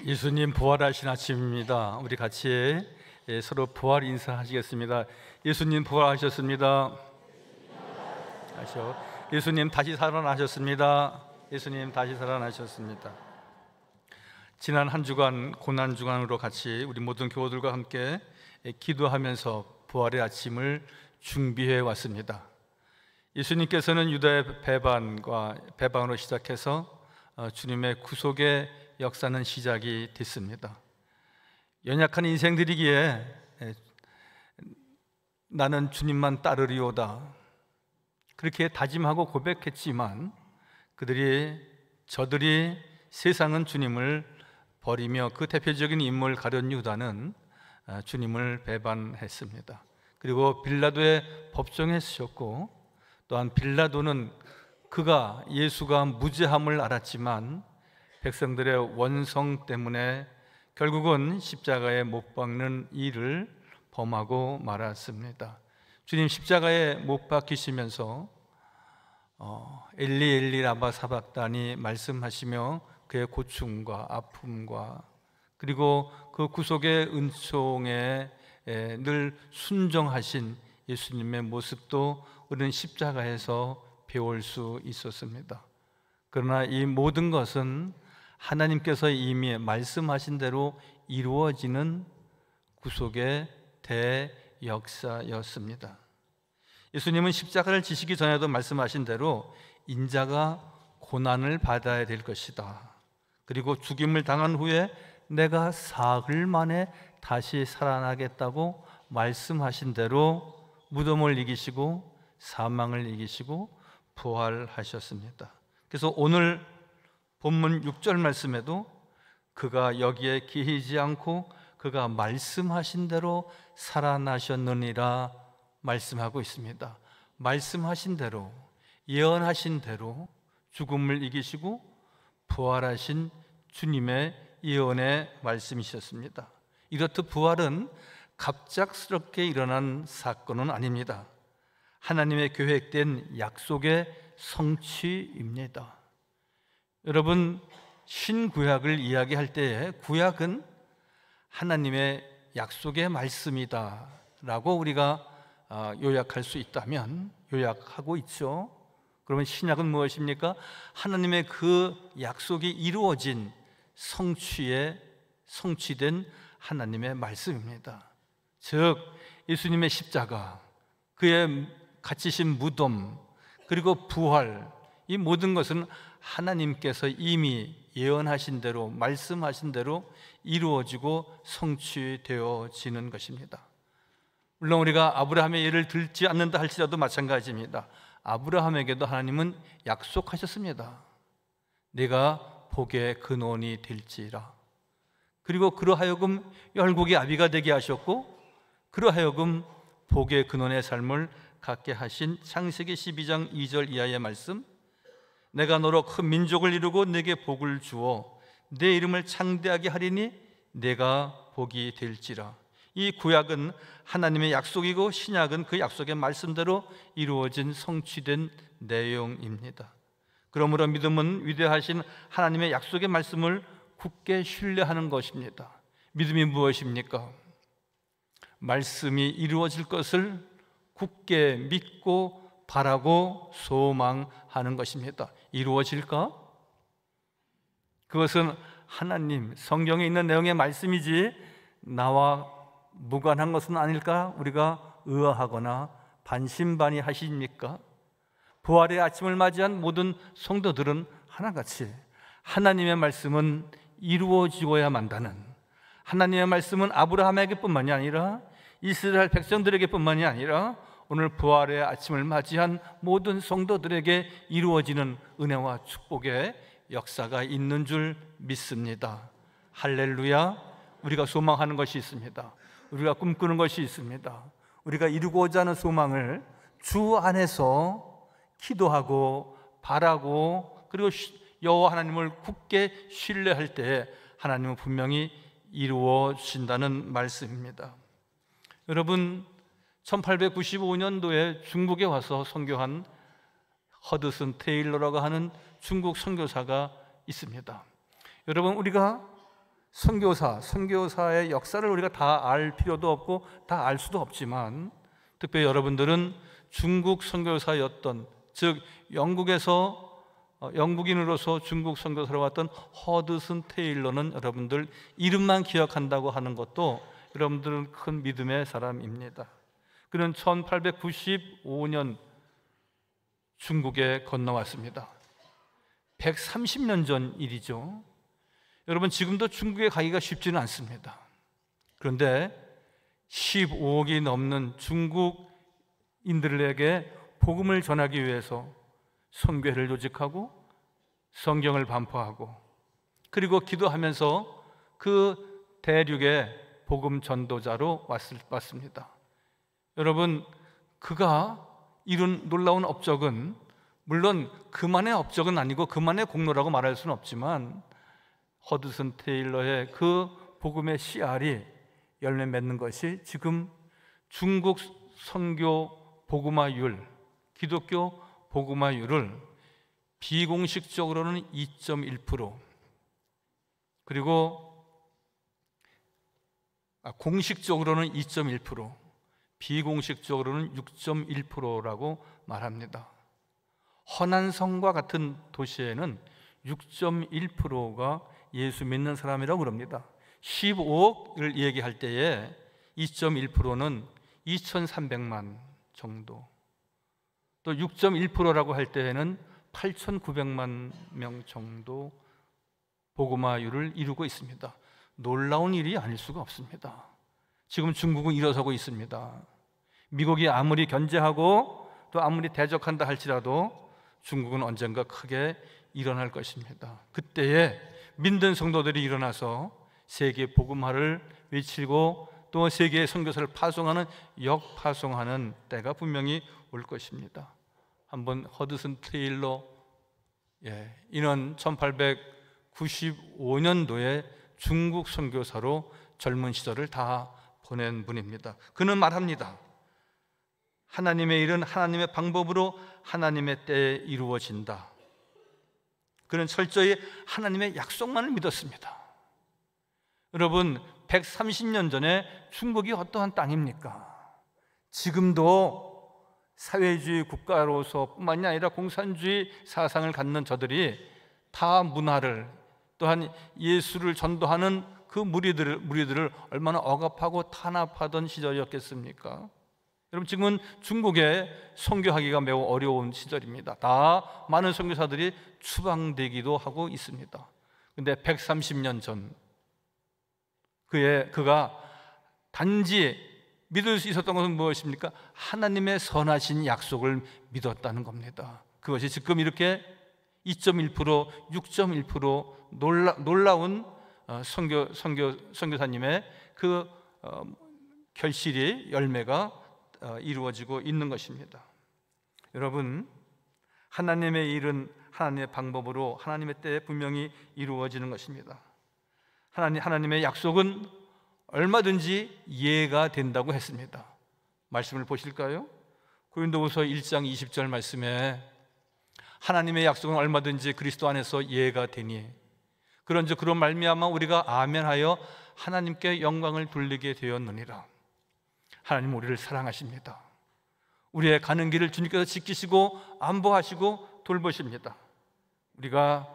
예수님 부활하신 아침입니다. 우리 같이 서로 부활 인사하시겠습니다. 예수님 부활하셨습니다. 예수님 다시 살아나셨습니다. 예수님 다시 살아나셨습니다. 지난 한 주간 고난 주간으로 같이 우리 모든 교우들과 함께 기도하면서 부활의 아침을 준비해 왔습니다. 예수님께서는 유다의 배반으로 시작해서 주님의 구속의 역사는 시작이 됐습니다. 연약한 인생들이기에 나는 주님만 따르리오다 그렇게 다짐하고 고백했지만 저들이 세상은 주님을 버리며 그 대표적인 인물 가룟 유다는 주님을 배반했습니다. 그리고 빌라도의 법정에 서셨고, 또한 빌라도는 그가 예수가 무죄함을 알았지만 백성들의 원성 때문에 결국은 십자가에 못 박는 일을 범하고 말았습니다. 주님 십자가에 못 박히시면서 엘리 엘리 라마 사박다니 말씀하시며 그의 고충과 아픔과 그리고 그 구속의 은총에 늘 순종하신 예수님의 모습도 우리는 십자가에서 배울 수 있었습니다. 그러나 이 모든 것은 하나님께서 이미 말씀하신 대로 이루어지는 구속의 대역사였습니다. 예수님은 십자가를 지시기 전에도 말씀하신 대로 인자가 고난을 받아야 될 것이다. 그리고 죽임을 당한 후에 내가 사흘 만에 다시 살아나겠다고 말씀하신 대로 무덤을 이기시고 사망을 이기시고 부활하셨습니다. 그래서 오늘 본문 6절 말씀에도 그가 여기에 기이지 않고 그가 말씀하신 대로 살아나셨느니라 말씀하고 있습니다. 말씀하신 대로, 예언하신 대로 죽음을 이기시고 부활하신 주님의 예언의 말씀이셨습니다. 이렇듯 부활은 갑작스럽게 일어난 사건은 아닙니다. 하나님의 계획된 약속의 성취입니다. 여러분, 신구약을 이야기할 때에 구약은 하나님의 약속의 말씀이다 라고 우리가 요약할 수 있다면 요약하고 있죠. 그러면 신약은 무엇입니까? 하나님의 그 약속이 이루어진 성취된 하나님의 말씀입니다. 즉 예수님의 십자가, 그의 갇히신 무덤, 그리고 부활, 이 모든 것은 하나님께서 이미 예언하신 대로, 말씀하신 대로 이루어지고 성취되어지는 것입니다. 물론 우리가 아브라함의 예를 들지 않는다 할지라도 마찬가지입니다. 아브라함에게도 하나님은 약속하셨습니다. 내가 복의 근원이 될지라. 그리고 그러하여금 열국의 아비가 되게 하셨고, 그러하여금 복의 근원의 삶을 갖게 하신 창세기 12장 2절 이하의 말씀, 내가 너로 큰 민족을 이루고 내게 복을 주어 내 이름을 창대하게 하리니 내가 복이 될지라. 이 구약은 하나님의 약속이고 신약은 그 약속의 말씀대로 이루어진 성취된 내용입니다. 그러므로 믿음은 위대하신 하나님의 약속의 말씀을 굳게 신뢰하는 것입니다. 믿음이 무엇입니까? 말씀이 이루어질 것을 굳게 믿고 바라고 소망하는 것입니다. 이루어질까? 그것은 하나님 성경에 있는 내용의 말씀이지 나와 무관한 것은 아닐까? 우리가 의아하거나 반신반의하십니까? 부활의 아침을 맞이한 모든 성도들은 하나같이 하나님의 말씀은 이루어지고야 만다는, 하나님의 말씀은 아브라함에게뿐만이 아니라 이스라엘 백성들에게뿐만이 아니라 오늘 부활의 아침을 맞이한 모든 성도들에게 이루어지는 은혜와 축복의 역사가 있는 줄 믿습니다. 할렐루야. 우리가 소망하는 것이 있습니다. 우리가 꿈꾸는 것이 있습니다. 우리가 이루고자 하는 소망을 주 안에서 기도하고 바라고 그리고 여호와 하나님을 굳게 신뢰할 때 하나님은 분명히 이루어 주신다는 말씀입니다. 여러분, 1895년도에 중국에 와서 선교한 허드슨 테일러라고 하는 중국 선교사가 있습니다. 여러분, 우리가 선교사의 역사를 우리가 다 알 필요도 없고 다 알 수도 없지만, 특별히 여러분들은 중국 선교사였던, 즉 영국인으로서 중국 선교사로 왔던 허드슨 테일러는 여러분들 이름만 기억한다고 하는 것도 여러분들은 큰 믿음의 사람입니다. 그는 1895년 중국에 건너왔습니다. 130년 전 일이죠. 여러분, 지금도 중국에 가기가 쉽지는 않습니다. 그런데 15억이 넘는 중국인들에게 복음을 전하기 위해서 선교회를 조직하고 성경을 반포하고, 그리고 기도하면서 그 대륙의 복음 전도자로 왔습니다. 여러분, 그가 이룬 놀라운 업적은, 물론 그만의 업적은 아니고 그만의 공로라고 말할 수는 없지만, 허드슨 테일러의 그 복음의 씨알이 열매 맺는 것이 지금 중국 선교 복음화율, 기독교 복음화율을 비공식적으로는 2.1%, 그리고 공식적으로는 2.1%, 비공식적으로는 6.1%라고 말합니다. 허난성과 같은 도시에는 6.1%가 예수 믿는 사람이라고 그럽니다. 15억을 얘기할 때에 2.1%는 2,300만 정도, 또 6.1%라고 할 때에는 8,900만 명 정도 복음화율을 이루고 있습니다. 놀라운 일이 아닐 수가 없습니다. 지금 중국은 일어서고 있습니다. 미국이 아무리 견제하고 또 아무리 대적한다 할지라도 중국은 언젠가 크게 일어날 것입니다. 그때에 믿는 성도들이 일어나서 세계 복음화를 외치고 또 세계의 선교사를 파송하는, 역파송하는 때가 분명히 올 것입니다. 한번 허드슨 테일러, 이는 1895년도에 중국 선교사로 젊은 시절을 다 보낸 분입니다. 그는 말합니다. 하나님의 일은 하나님의 방법으로 하나님의 때에 이루어진다. 그는 철저히 하나님의 약속만을 믿었습니다. 여러분, 130년 전에 중국이 어떠한 땅입니까? 지금도 사회주의 국가로서 뿐만이 아니라 공산주의 사상을 갖는 저들이 다 문화를, 또한 예수를 전도하는 그 무리들을 얼마나 억압하고 탄압하던 시절이었겠습니까? 여러분, 지금은 중국에 선교하기가 매우 어려운 시절입니다. 다 많은 선교사들이 추방되기도 하고 있습니다. 그런데 130년 전 그가 단지 믿을 수 있었던 것은 무엇입니까? 하나님의 선하신 약속을 믿었다는 겁니다. 그것이 지금 이렇게 2.1%, 6.1% 놀라운 선교사님의 그 결실이, 열매가 이루어지고 있는 것입니다. 여러분, 하나님의 일은 하나님의 방법으로 하나님의 때에 분명히 이루어지는 것입니다. 하나님의 약속은 얼마든지 이해가 된다고 했습니다. 말씀을 보실까요? 고린도후서 1장 20절 말씀에 하나님의 약속은 얼마든지 그리스도 안에서 이해가 되니 그런즉 그런 말미암아 우리가 아멘하여 하나님께 영광을 돌리게 되었느니라. 하나님 우리를 사랑하십니다. 우리의 가는 길을 주님께서 지키시고 안보하시고 돌보십니다. 우리가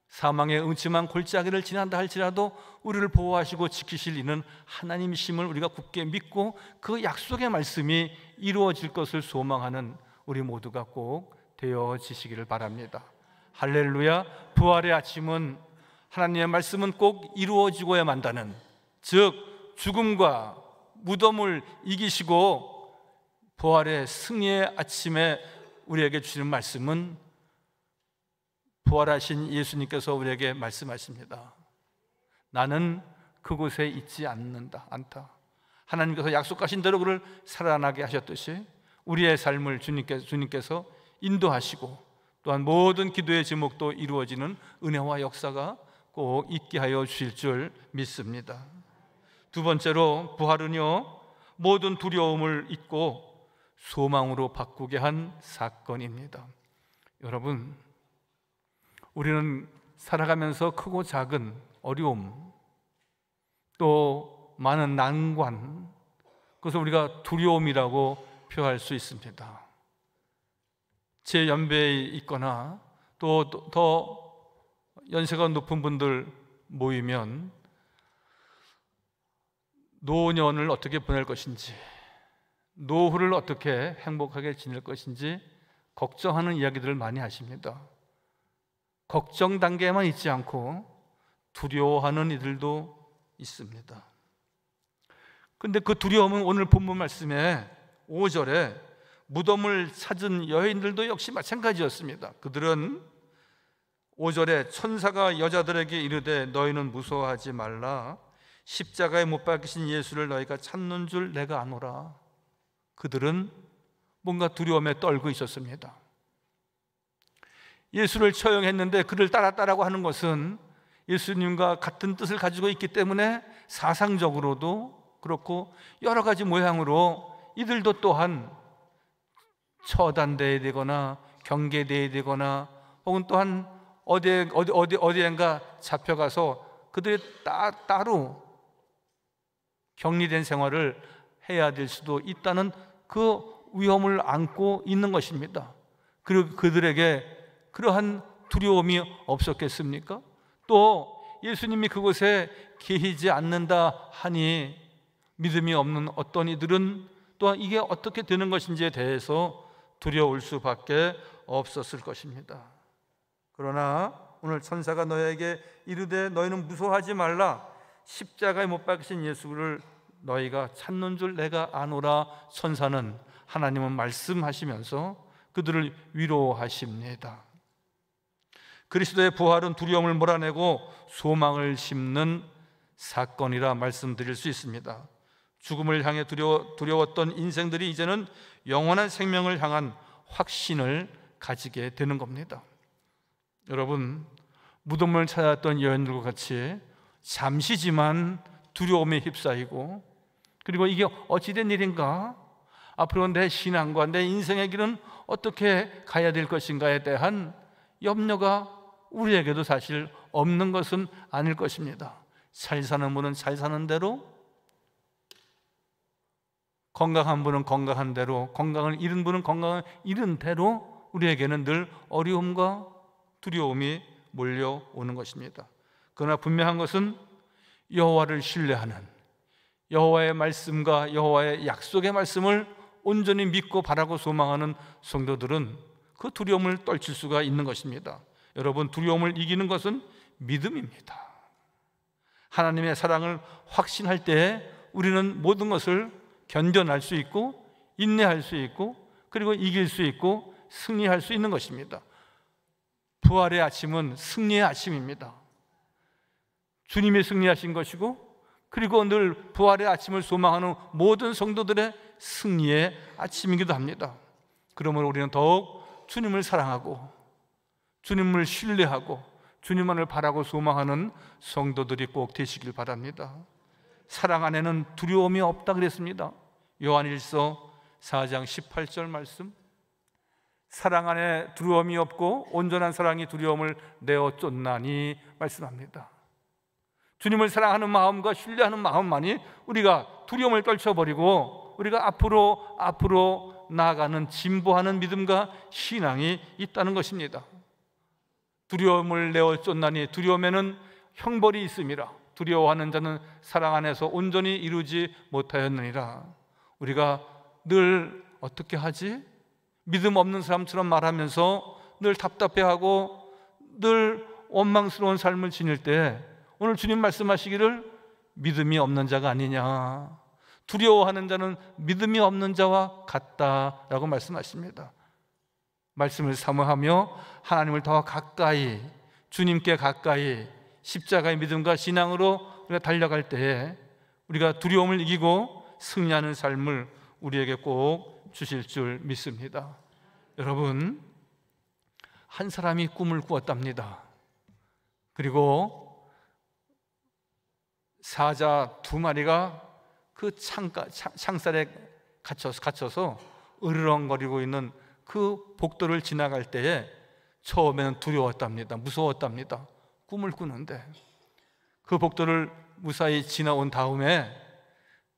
사망의 음침한 골짜기를 지난다 할지라도 우리를 보호하시고 지키실 이는 하나님이심을 우리가 굳게 믿고 그 약속의 말씀이 이루어질 것을 소망하는 우리 모두가 꼭 되어지시기를 바랍니다. 할렐루야. 부활의 아침은 하나님의 말씀은 꼭 이루어지고야 만다는, 즉 죽음과 무덤을 이기시고 부활의 승리의 아침에 우리에게 주시는 말씀은 부활하신 예수님께서 우리에게 말씀하십니다. 나는 그곳에 있지 않다. 하나님께서 약속하신 대로 그를 살아나게 하셨듯이 우리의 삶을 주님께서 인도하시고 또한 모든 기도의 제목도 이루어지는 은혜와 역사가 꼭 있게 하여 주실 줄 믿습니다. 두 번째로, 부활은요 모든 두려움을 잊고 소망으로 바꾸게 한 사건입니다. 여러분, 우리는 살아가면서 크고 작은 어려움, 또 많은 난관, 그것을 우리가 두려움이라고 표할 수 있습니다. 제 연배에 있거나 또 더 연세가 높은 분들 모이면 노년을 어떻게 보낼 것인지, 노후를 어떻게 행복하게 지낼 것인지 걱정하는 이야기들을 많이 하십니다. 걱정 단계에만 있지 않고 두려워하는 이들도 있습니다. 그런데 그 두려움은 오늘 본문 말씀에 5절에 무덤을 찾은 여인들도 역시 마찬가지였습니다. 그들은 5절에 천사가 여자들에게 이르되 너희는 무서워하지 말라, 십자가에 못 박히신 예수를 너희가 찾는 줄 내가 아노라. 그들은 뭔가 두려움에 떨고 있었습니다. 예수를 처형했는데 그를 따랐다라고 하는 것은 예수님과 같은 뜻을 가지고 있기 때문에 사상적으로도 그렇고 여러 가지 모양으로 이들도 또한 처단돼야 되거나 경계돼야 되거나 혹은 또한 어디엔가 잡혀가서 그들이 따로 격리된 생활을 해야 될 수도 있다는 그 위험을 안고 있는 것입니다. 그리고 그들에게 그러한 두려움이 없었겠습니까? 또 예수님이 그곳에 계시지 않는다 하니 믿음이 없는 어떤 이들은 또한 이게 어떻게 되는 것인지에 대해서 두려울 수밖에 없었을 것입니다. 그러나 오늘 천사가 너희에게 이르되 너희는 무서워하지 말라, 십자가에 못 박히신 예수를 너희가 찾는 줄 내가 아노라. 천사는 하나님은 말씀하시면서 그들을 위로하십니다. 그리스도의 부활은 두려움을 몰아내고 소망을 심는 사건이라 말씀드릴 수 있습니다. 죽음을 향해 두려웠던 인생들이 이제는 영원한 생명을 향한 확신을 가지게 되는 겁니다. 여러분, 무덤을 찾았던 여인들과 같이 잠시지만 두려움에 휩싸이고, 그리고 이게 어찌된 일인가, 앞으로 내 신앙과 내 인생의 길은 어떻게 가야 될 것인가에 대한 염려가 우리에게도 사실 없는 것은 아닐 것입니다. 잘 사는 분은 잘 사는 대로, 건강한 분은 건강한 대로, 건강을 잃은 분은 건강을 잃은 대로 우리에게는 늘 어려움과 두려움이 몰려오는 것입니다. 그러나 분명한 것은 여호와를 신뢰하는, 여호와의 말씀과 여호와의 약속의 말씀을 온전히 믿고 바라고 소망하는 성도들은 그 두려움을 떨칠 수가 있는 것입니다. 여러분, 두려움을 이기는 것은 믿음입니다. 하나님의 사랑을 확신할 때 우리는 모든 것을 견뎌낼 수 있고 인내할 수 있고 그리고 이길 수 있고 승리할 수 있는 것입니다. 부활의 아침은 승리의 아침입니다. 주님이 승리하신 것이고, 그리고 늘 부활의 아침을 소망하는 모든 성도들의 승리의 아침이기도 합니다. 그러므로 우리는 더욱 주님을 사랑하고 주님을 신뢰하고 주님만을 바라고 소망하는 성도들이 꼭 되시길 바랍니다. 사랑 안에는 두려움이 없다 그랬습니다. 요한일서 4장 18절 말씀, 사랑 안에 두려움이 없고 온전한 사랑이 두려움을 내어 쫓나니 말씀합니다. 주님을 사랑하는 마음과 신뢰하는 마음만이 우리가 두려움을 떨쳐버리고 우리가 앞으로 나아가는 진보하는 믿음과 신앙이 있다는 것입니다. 두려움을 내어 쫓나니, 두려움에는 형벌이 있음이라. 두려워하는 자는 사랑 안에서 온전히 이루지 못하였느니라. 우리가 늘 어떻게 하지? 믿음 없는 사람처럼 말하면서 늘 답답해하고 늘 원망스러운 삶을 지닐 때 오늘 주님 말씀하시기를 믿음이 없는 자가 아니냐, 두려워하는 자는 믿음이 없는 자와 같다라고 말씀하십니다. 말씀을 사모하며 하나님을 더 가까이, 주님께 가까이 십자가의 믿음과 신앙으로 우리가 달려갈 때에 우리가 두려움을 이기고 승리하는 삶을 우리에게 꼭 주실 줄 믿습니다. 여러분, 한 사람이 꿈을 꾸었답니다. 그리고 사자 2마리가 그 창살에 갇혀서 으르렁거리고 있는 그 복도를 지나갈 때에 처음에는 두려웠답니다. 무서웠답니다. 꿈을 꾸는데 그 복도를 무사히 지나온 다음에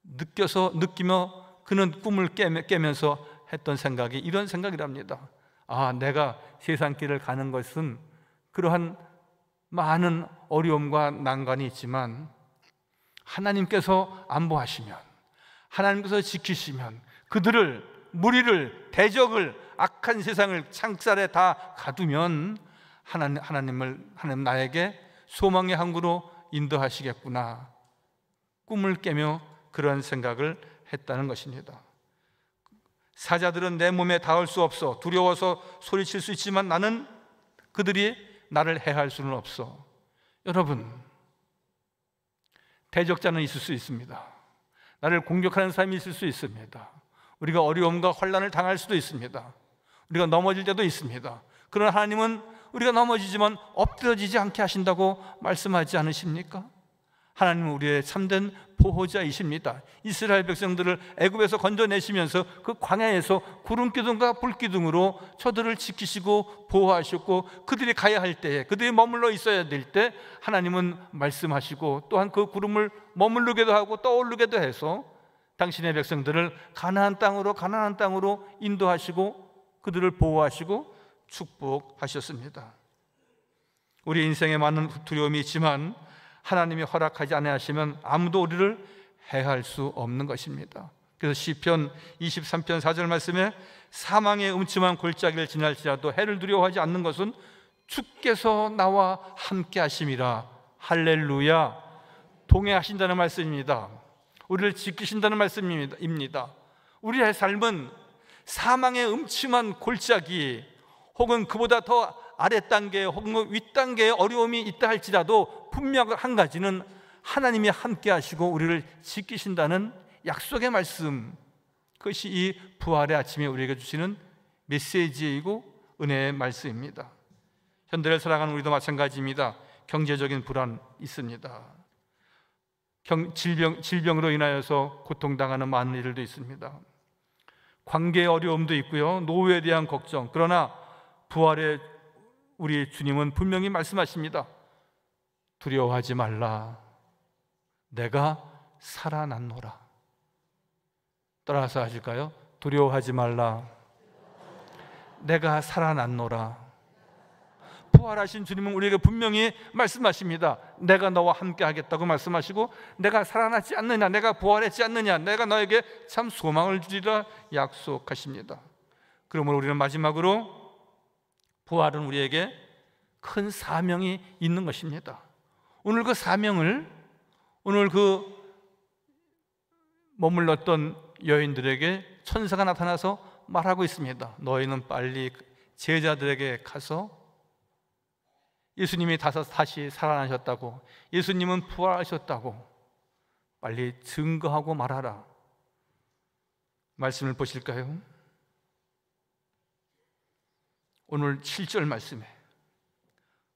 느끼며 그는 꿈을 깨면서 했던 생각이 이런 생각이랍니다. 아, 내가 세상길을 가는 것은 그러한 많은 어려움과 난관이 있지만 하나님께서 안보하시면, 하나님께서 지키시면, 그들을, 무리를, 대적을, 악한 세상을 창살에 다 가두면 하나님 나에게 소망의 항구로 인도하시겠구나, 꿈을 깨며 그런 생각을 했다는 것입니다. 사자들은 내 몸에 닿을 수 없어 두려워서 소리칠 수 있지만 나는 그들이 나를 해할 수는 없어. 여러분, 대적자는 있을 수 있습니다. 나를 공격하는 사람이 있을 수 있습니다. 우리가 어려움과 환난을 당할 수도 있습니다. 우리가 넘어질 때도 있습니다. 그러나 하나님은 우리가 넘어지지만 엎드러지지 않게 하신다고 말씀하지 않으십니까? 하나님은 우리의 참된 보호자이십니다. 이스라엘 백성들을 애굽에서 건져내시면서 그 광야에서 구름기둥과 불기둥으로 저들을 지키시고 보호하셨고, 그들이 가야 할 때에, 그들이 머물러 있어야 될 때 하나님은 말씀하시고, 또한 그 구름을 머무르게도 하고 떠오르게도 해서 당신의 백성들을 가나안 땅으로 인도하시고 그들을 보호하시고 축복하셨습니다. 우리 인생에 많은 두려움이 있지만 하나님이 허락하지 아니하시면 아무도 우리를 해할 수 없는 것입니다. 그래서 시편 23편 4절 말씀에 사망의 음침한 골짜기를 지날지라도 해를 두려워하지 않는 것은 주께서 나와 함께 하심이라. 할렐루야. 동행하신다는 말씀입니다. 우리를 지키신다는 말씀입니다. 우리의 삶은 사망의 음침한 골짜기 혹은 그보다 더 아래 단계 혹은 윗 단계의 어려움이 있다 할지라도 분명한 한 가지는 하나님이 함께 하시고 우리를 지키신다는 약속의 말씀, 그것이 이 부활의 아침에 우리에게 주시는 메시지이고 은혜의 말씀입니다. 현대를 살아가는 우리도 마찬가지입니다. 경제적인 불안 있습니다. 질병으로 인하여서 고통당하는 많은 일들도 있습니다. 관계의 어려움도 있고요, 노후에 대한 걱정. 그러나 부활의 우리 주님은 분명히 말씀하십니다. 두려워하지 말라, 내가 살아났노라. 따라서 하실까요? 두려워하지 말라, 내가 살아났노라. 부활하신 주님은 우리에게 분명히 말씀하십니다. 내가 너와 함께 하겠다고 말씀하시고, 내가 살아났지 않느냐, 내가 부활했지 않느냐, 내가 너에게 참 소망을 주리라 약속하십니다. 그러므로 우리는 마지막으로 부활은 우리에게 큰 사명이 있는 것입니다. 오늘 그 사명을, 오늘 그 머물렀던 여인들에게 천사가 나타나서 말하고 있습니다. 너희는 빨리 제자들에게 가서 예수님이 다시 살아나셨다고, 예수님은 부활하셨다고 빨리 증거하고 말하라. 말씀을 보실까요? 오늘 7절 말씀에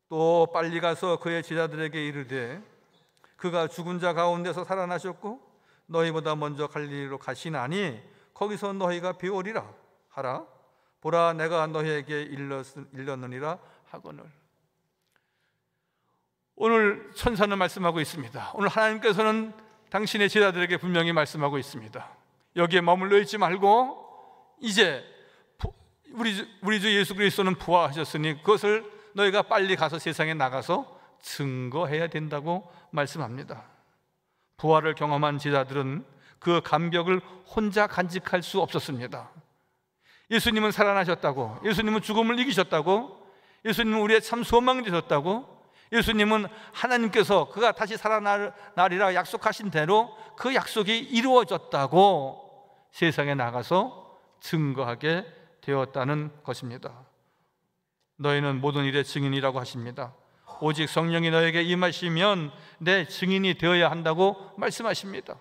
또 빨리 가서 그의 제자들에게 이르되 그가 죽은 자 가운데서 살아나셨고 너희보다 먼저 갈릴리로 가시나니 거기서 너희가 배우리라 하라. 보라, 내가 너희에게 일렀느니라 하거늘. 오늘 천사는 말씀하고 있습니다. 오늘 하나님께서는 당신의 제자들에게 분명히 말씀하고 있습니다. 여기에 머물러 있지 말고 이제 우리 주 예수 그리스도는 부활하셨으니 그것을 너희가 빨리 가서 세상에 나가서 증거해야 된다고 말씀합니다. 부활을 경험한 제자들은 그 감격을 혼자 간직할 수 없었습니다. 예수님은 살아나셨다고, 예수님은 죽음을 이기셨다고, 예수님은 우리의 참 소망이 되셨다고, 예수님은 하나님께서 그가 다시 살아나리라 약속하신 대로 그 약속이 이루어졌다고 세상에 나가서 증거하게 되었다는 것입니다. 너희는 모든 일의 증인이라고 하십니다. 오직 성령이 너에게 임하시면 내 증인이 되어야 한다고 말씀하십니다.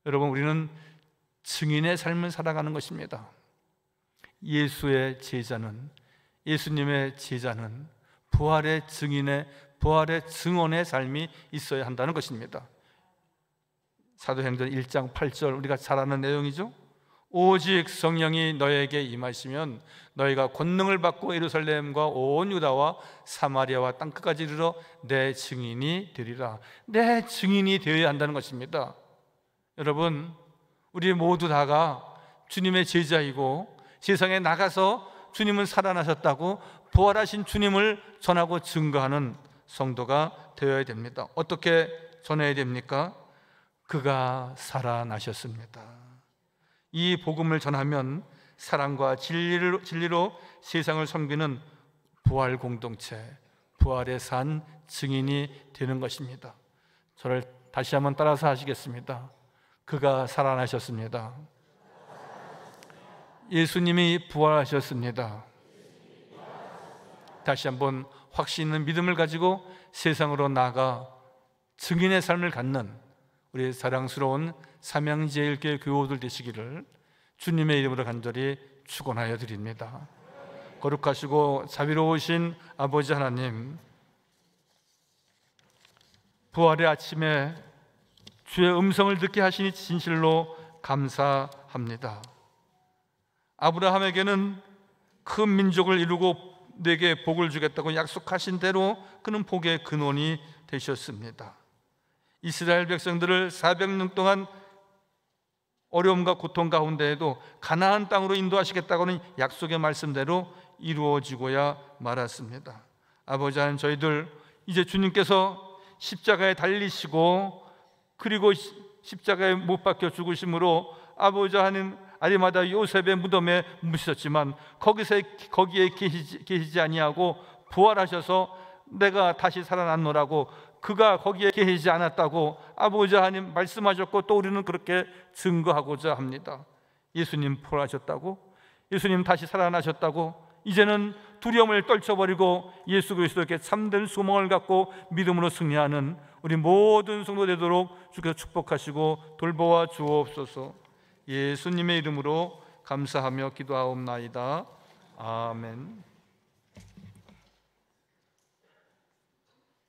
여러분, 우리는 증인의 삶을 살아가는 것입니다. 예수의 제자는, 예수님의 제자는 부활의 증인의, 부활의 증언의 삶이 있어야 한다는 것입니다. 사도행전 1장 8절, 우리가 잘 아는 내용이죠. 오직 성령이 너에게 임하시면 너희가 권능을 받고 예루살렘과 온 유다와 사마리아와 땅끝까지 이르러 내 증인이 되리라. 내 증인이 되어야 한다는 것입니다. 여러분, 우리 모두 다가 주님의 제자이고 세상에 나가서 주님은 살아나셨다고 부활하신 주님을 전하고 증거하는 성도가 되어야 됩니다. 어떻게 전해야 됩니까? 그가 살아나셨습니다. 이 복음을 전하면 사랑과 진리로 세상을 섬기는 부활 공동체, 부활의 산 증인이 되는 것입니다. 저를 다시 한번 따라서 하시겠습니다. 그가 살아나셨습니다. 예수님이 부활하셨습니다. 다시 한번 확신 있는 믿음을 가지고 세상으로 나아가 증인의 삶을 갖는 우리 사랑스러운 삼양제일교회 교우들 되시기를 주님의 이름으로 간절히 축원하여 드립니다. 거룩하시고 자비로우신 아버지 하나님, 부활의 아침에 주의 음성을 듣게 하시니 진실로 감사합니다. 아브라함에게는 큰 민족을 이루고 내게 복을 주겠다고 약속하신 대로 그는 복의 근원이 되셨습니다. 이스라엘 백성들을 400년 동안 어려움과 고통 가운데에도 가나안 땅으로 인도하시겠다고는 약속의 말씀대로 이루어지고야 말았습니다. 아버지 하나님, 저희들 이제 주님께서 십자가에 달리시고 그리고 십자가에 못 박혀 죽으심으로 아버지 하나님 아리마다 요셉의 무덤에 묻히셨지만 거기에 계시지 아니하고 부활하셔서 내가 다시 살아났노라고, 그가 거기에 계시지 않았다고 아버지 하나님 말씀하셨고 또 우리는 그렇게 증거하고자 합니다. 예수님 부활하셨다고, 예수님 다시 살아나셨다고, 이제는 두려움을 떨쳐버리고 예수 그리스도께 참된 소망을 갖고 믿음으로 승리하는 우리 모든 성도 되도록 주께서 축복하시고 돌보아 주옵소서. 예수님의 이름으로 감사하며 기도하옵나이다. 아멘.